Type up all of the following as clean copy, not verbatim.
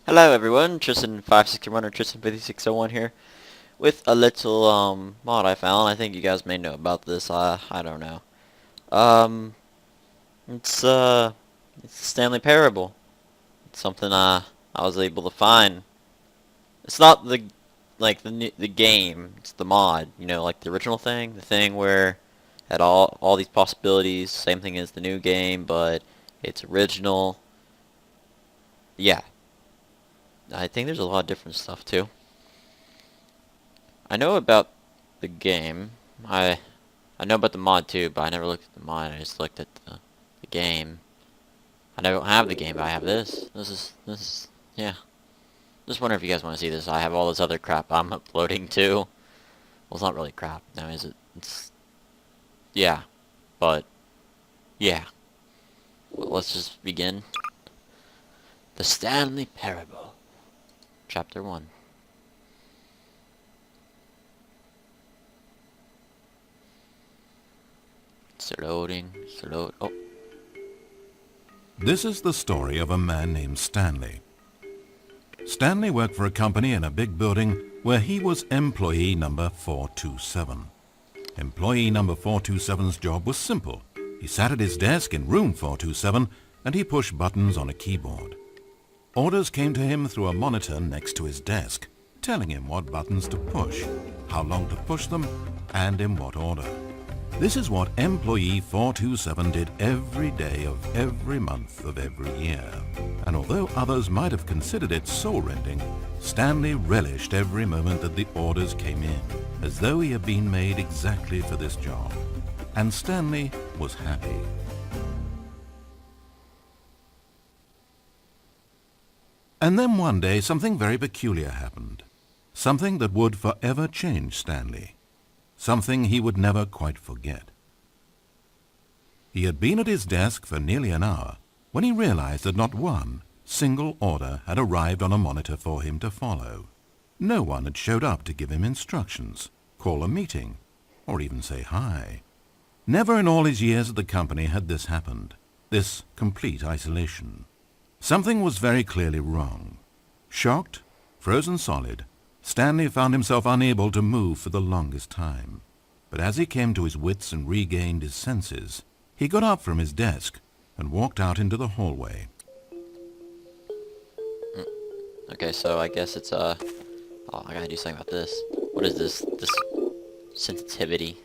Hello everyone, Tristan561 or Tristan5601 here with a little mod I found. I think you guys may know about this. I don't know. Um it's it's the Stanley Parable. It's something I was able to find. It's not the game, it's the mod, you know, like the original thing, the thing where had all these possibilities, same thing as the new game, but it's original. Yeah. I think there's a lot of different stuff too. I know about the game. I know about the mod too, but I never looked at the mod. I just looked at the game. I don't have the game, but I have this. This is yeah. Just wonder if you guys want to see this. I have all this other crap I'm uploading too. Well, it's not really crap now, is it? It's yeah, but yeah. Well, let's just begin. The Stanley Parable, Chapter 1. It's loading. Oh. This is the story of a man named Stanley. Stanley worked for a company in a big building where he was employee number 427. Employee number 427's job was simple. He sat at his desk in room 427 and he pushed buttons on a keyboard. Orders came to him through a monitor next to his desk, telling him what buttons to push, how long to push them, and in what order. This is what employee 427 did every day of every month of every year. And although others might have considered it soul-rending, Stanley relished every moment that the orders came in, as though he had been made exactly for this job. And Stanley was happy. And then one day something very peculiar happened. Something that would forever change Stanley. Something he would never quite forget. He had been at his desk for nearly an hour when he realized that not one single order had arrived on a monitor for him to follow. No one had showed up to give him instructions, call a meeting, or even say hi. Never in all his years at the company had this happened, this complete isolation. Something was very clearly wrong. Shocked, frozen solid, Stanley found himself unable to move for the longest time. But as he came to his wits and regained his senses, he got up from his desk and walked out into the hallway. Okay, so I guess it's oh, I gotta do something about this. What is this? This sensitivity.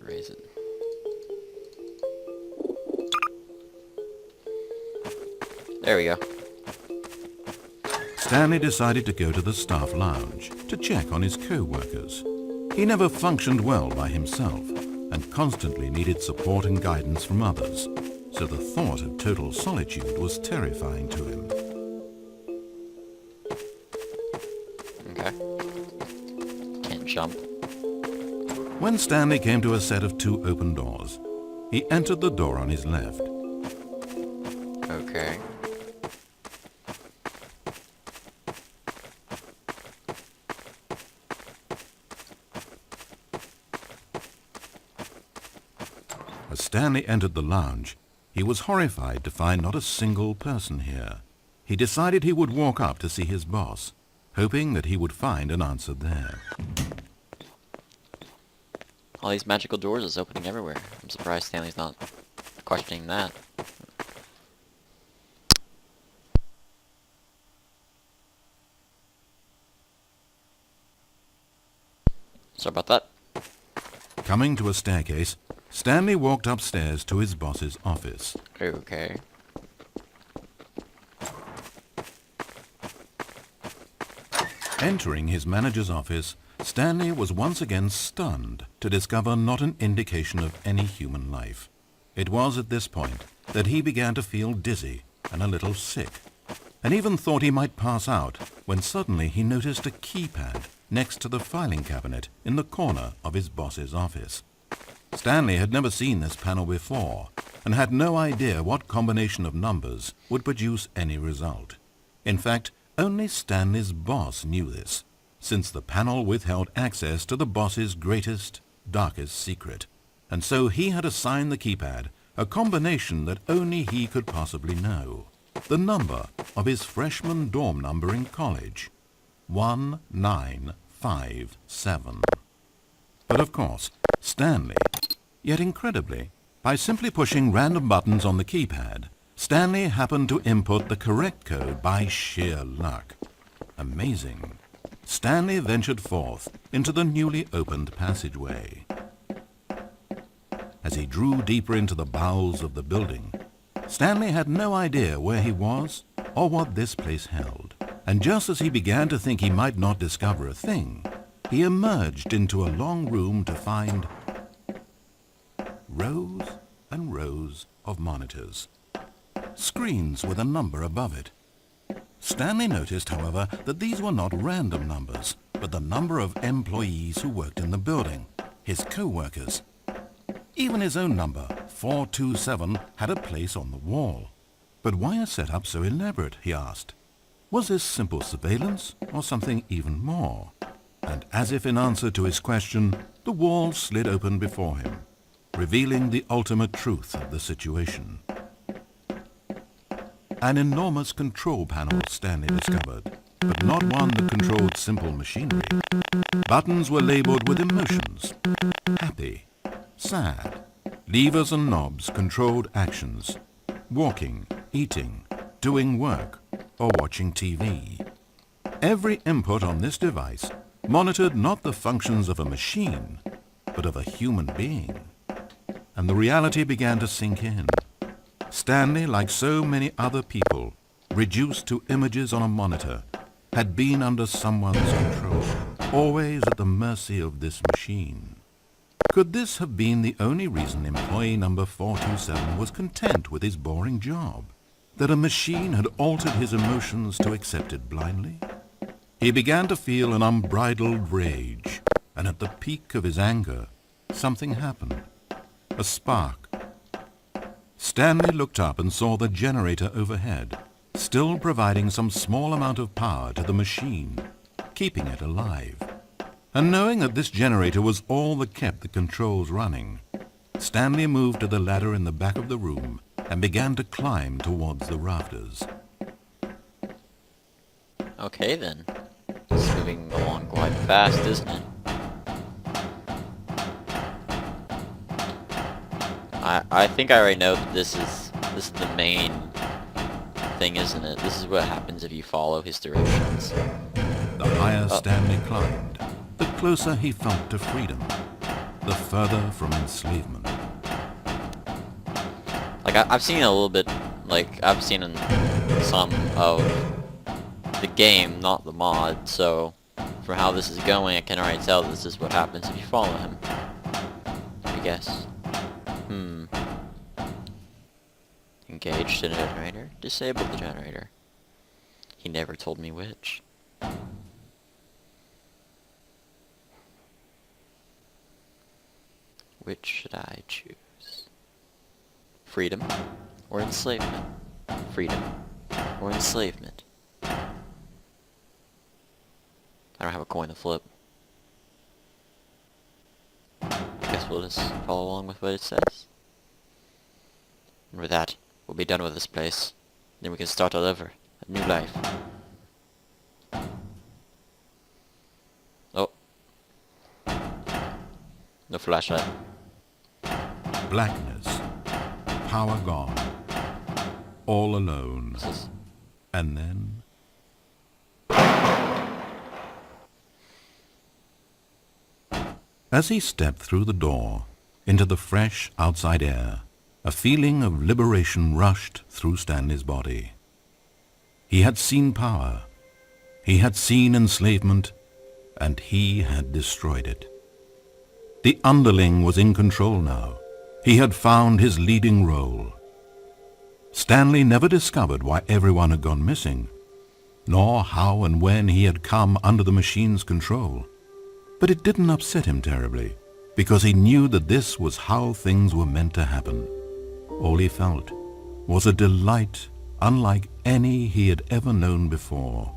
Raise it. There we go. Stanley decided to go to the staff lounge to check on his co-workers. He never functioned well by himself and constantly needed support and guidance from others, so the thought of total solitude was terrifying to him. Okay. Can't jump. When Stanley came to a set of two open doors, he entered the door on his left. Okay. As Stanley entered the lounge, he was horrified to find not a single person here. He decided he would walk up to see his boss, hoping that he would find an answer there. All these magical doors is opening everywhere. I'm surprised Stanley's not questioning that. Sorry about that. Coming to a staircase, Stanley walked upstairs to his boss's office. Okay. Entering his manager's office, Stanley was once again stunned to discover not an indication of any human life. It was at this point that he began to feel dizzy and a little sick, and even thought he might pass out when suddenly he noticed a keypad next to the filing cabinet in the corner of his boss's office. Stanley had never seen this panel before and had no idea what combination of numbers would produce any result. In fact, only Stanley's boss knew this, since the panel withheld access to the boss's greatest, darkest secret, and so he had assigned the keypad a combination that only he could possibly know. The number of his freshman dorm number in college, 1957. But of course, Stanley, yet incredibly, by simply pushing random buttons on the keypad, Stanley happened to input the correct code by sheer luck. Amazing. Stanley ventured forth into the newly opened passageway. As he drew deeper into the bowels of the building, Stanley had no idea where he was or what this place held. And just as he began to think he might not discover a thing, he emerged into a long room to find rows and rows of monitors, screens with a number above it. Stanley noticed, however, that these were not random numbers, but the number of employees who worked in the building, his co-workers. Even his own number, 427, had a place on the wall. But why a setup so elaborate, he asked. Was this simple surveillance or something even more? And as if in answer to his question, the wall slid open before him, revealing the ultimate truth of the situation. An enormous control panel Stanley discovered, but not one that controlled simple machinery. Buttons were labeled with emotions. Happy, sad. Levers and knobs controlled actions. Walking, eating, doing work, or watching TV. Every input on this device monitored not the functions of a machine, but of a human being. And the reality began to sink in. Stanley, like so many other people, reduced to images on a monitor, had been under someone's control, always at the mercy of this machine. Could this have been the only reason employee number 427 was content with his boring job? That a machine had altered his emotions to accept it blindly? He began to feel an unbridled rage, and at the peak of his anger, something happened. A spark. Stanley looked up and saw the generator overhead, still providing some small amount of power to the machine, keeping it alive. And knowing that this generator was all that kept the controls running, Stanley moved to the ladder in the back of the room and began to climb towards the rafters. Okay then. It's moving along quite fast, isn't it? I think I already know that this is the main thing, isn't it? This is what happens if you follow his directions. The higher Stanley climbed, the closer he felt to freedom, the further from enslavement. Like, I've seen a little bit, like, I've seen some of the game, not the mod, so from how this is going, I can already tell this is what happens if you follow him, I guess. Engage the generator, disable the generator. He never told me which. Which should I choose? Freedom or enslavement? Freedom or enslavement? I don't have a coin to flip. I guess we'll just follow along with what it says. And with that, we'll be done with this place. Then we can start all over. A new life. Oh. No flashlight. Blackness. Power gone. All alone. And then... As he stepped through the door into the fresh outside air, a feeling of liberation rushed through Stanley's body. He had seen power, he had seen enslavement, and he had destroyed it. The underling was in control now. He had found his leading role. Stanley never discovered why everyone had gone missing, nor how and when he had come under the machine's control. But it didn't upset him terribly, because he knew that this was how things were meant to happen. All he felt was a delight unlike any he had ever known before.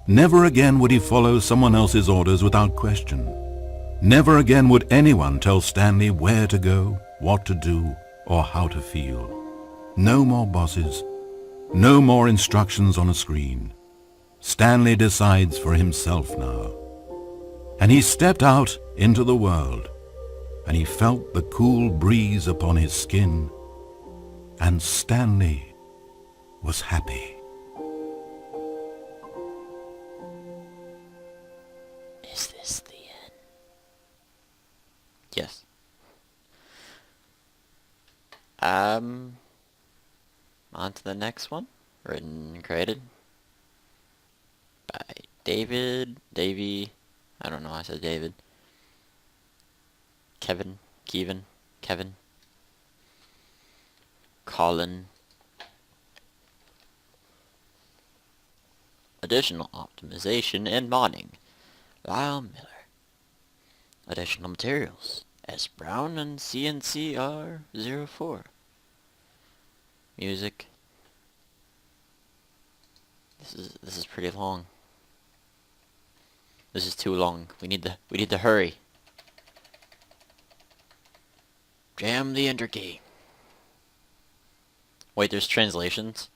Never again would he follow someone else's orders without question. Never again would anyone tell Stanley where to go, what to do, or how to feel. No more bosses. No more instructions on a screen. Stanley decides for himself now. And he stepped out into the world, and he felt the cool breeze upon his skin, and Stanley was happy. Is this the end? Yes. On to the next one. Written and created by Davey, I don't know why I said David. Kevin, Colin. Additional optimization and modding, Lyle Miller. Additional materials, S. Brown and CNCR04. Music. This is pretty long. This is too long. We need to hurry. Jam the enter key. Wait, there's translations?